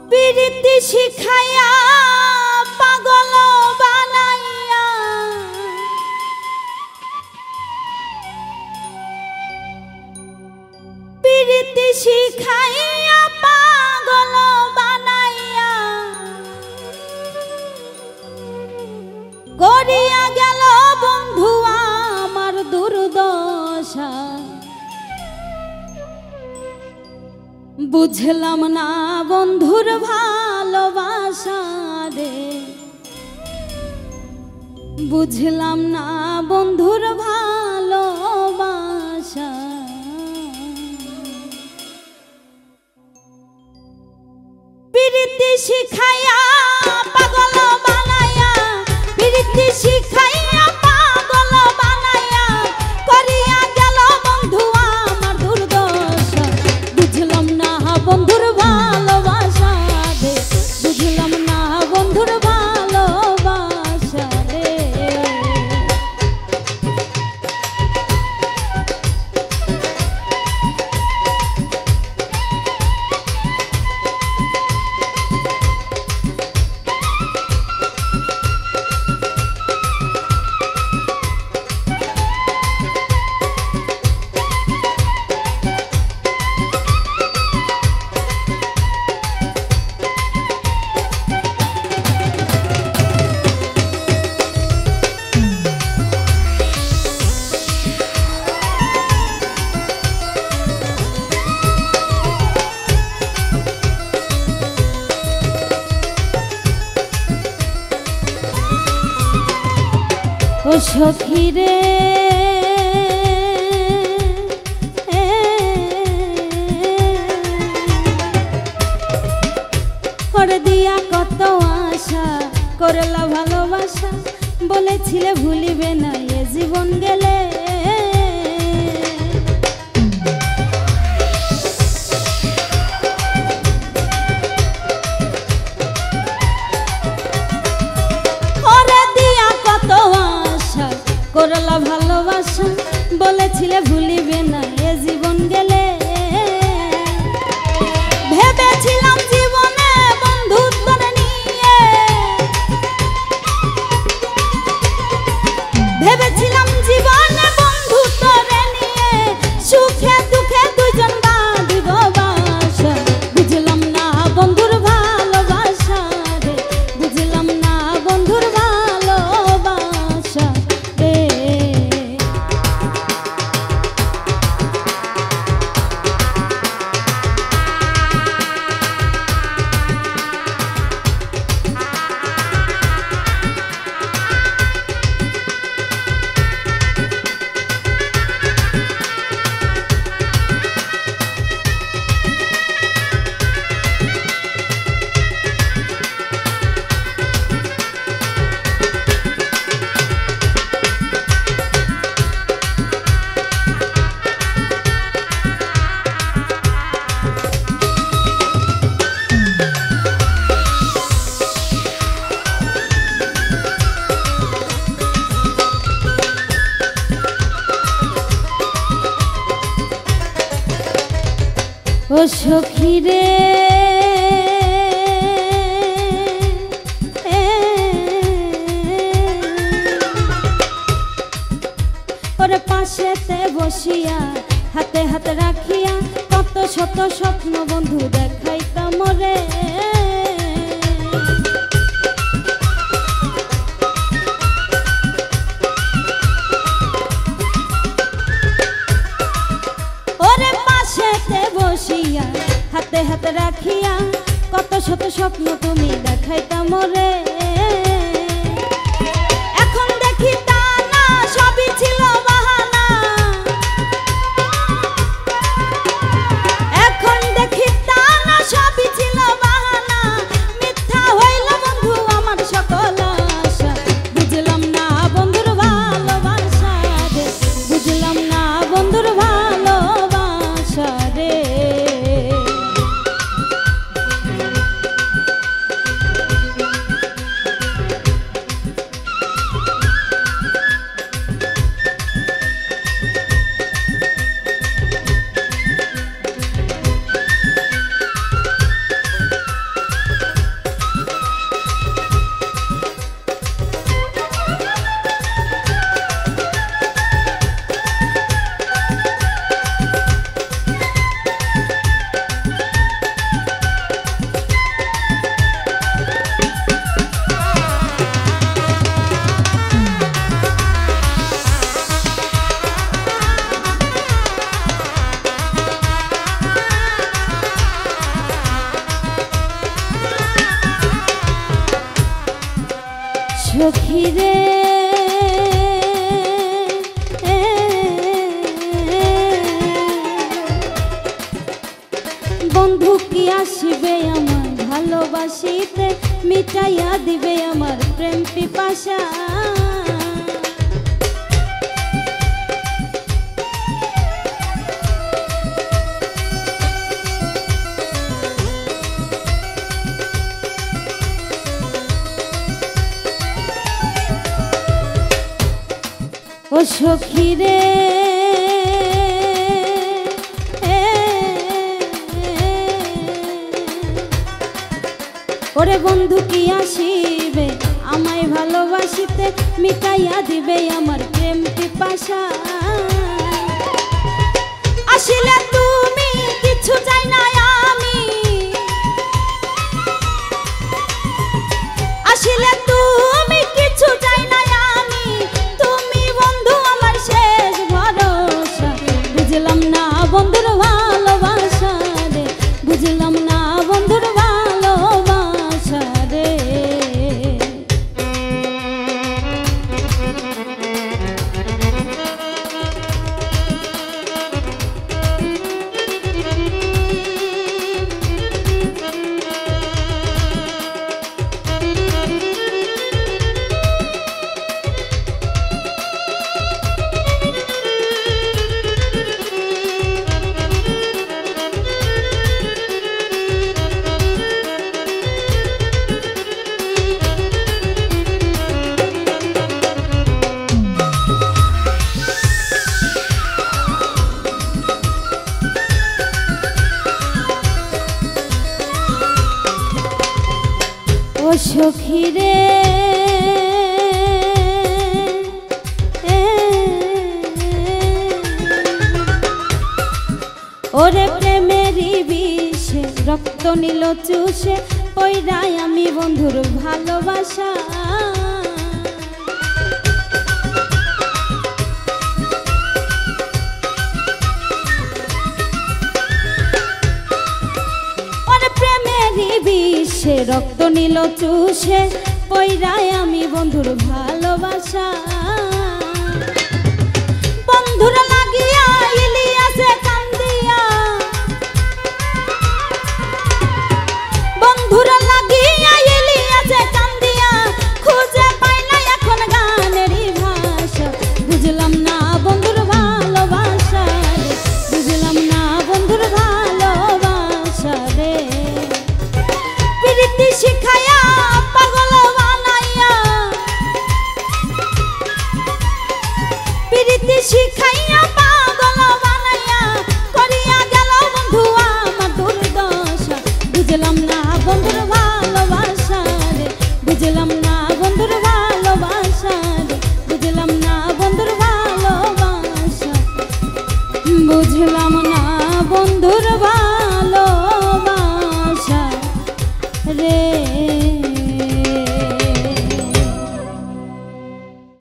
প্রীতি শিখাইয়া পাগল বানাইয়া প্রীতি শিখাইয়া পাগল বানাইয়া করিয়া গেল বন্ধু আমার দুর্দশা বুঝলাম না বন্ধুর ভালোবাসা রে বুঝলাম না বন্ধুর ভালোবাসা প্রীতি শিখাইয়া পাগল বানাইয়া প্রীতি শিখাইয়া পাগল বানাইয়া করিয়া গেল বন্ধু আমার দুর্দশা বুঝলাম না বন্ধুর ভালোবাসা রে বুঝলাম না বন্ধুর ভালোবাসা রে ও সখী রে করে দিয়া কত আশা করলা ভালোবাসা বলেছিলে ভুলিবে না এ জীবন গেলে করলা ভালোবাসা বলেছিলে ভুলিবে না এ জীবন গেলে ভেবেছিলাম জীবনে বন্ধু তোরে নিয়ে ভেবেছিলাম জীবনে বন্ধু তোরে নিয়ে সুখে দুঃখে দুজন বাঁধিব বাসা বুঝলাম না বন্ধুর ভালোবাসা রে বুঝলাম না বন্ধুর ভালোবাসা ও সখী রে ওরে পাশেতে বসিয়া হাতে হাতে রাখিয়া কত শত স্বপ্ন বন্ধু দেখাইতাম রে বসিয়া হাতে হাতে রাখিয়া কত শত স্বপ্ন তুমি দেখাইতাম রে এখন দেখি তা না সবই ছিল বাহানা এখন দেখি তা না সবই ছিল বাহানা মিথ্যা হইল বন্ধু আমার সকল আশা বুঝলাম না বন্ধুর ভালোবাসা রে বুঝলাম না বন্ধুর ভালোবাসা রে সখী রে বন্ধু কি আসবে আমার ভালোবাসিতে মিটাইয়া দিবে আমার প্রেম পিপাসা ও সখী রে ওরে বন্ধু কি আসিবে আমায় ভালোবাসিতে মিটাইয়া দিবে আমার প্রেম পিপাসা আসিলে তুমি কিছু চাই না আমি আসিলে তুমি কিছু চাই না আমি তুমি বন্ধু আমার শেষ ভরসা বুঝলাম না বন্ধুর ভালোবাসা রে বুঝলাম না বন্ধুর ভালোবাসা রে ও সখী রে ওরে প্রেমেরই বিষে রক্ত নিল চুষে পইরাই আমি বন্ধুর ভালোবাসা বিষে রক্ত নিল চুষে পইরাই আমি বন্ধুর ভালোবাসা বন্ধুরা লাগিয়া ইলিয়াসে কান্দিয়া বন্ধুরা লাগিয়া ইলিয়াসে কান্দিয়া খুঁজে পাই না এখন গানেরই ভাষা বুঝলাম না বন্ধুর ভালোবাসা রে বুঝলাম না বন্ধুর ভালোবাসা রে প্রীতি শিখায়া পাগল বানাইয়া প্রীতি শিখাইয়া পাগল বানাইয়া করিয়া গেল বন্ধু আমার দুর্দশা বুঝলাম না বন্ধুর ভালোবাসা রে বুঝলাম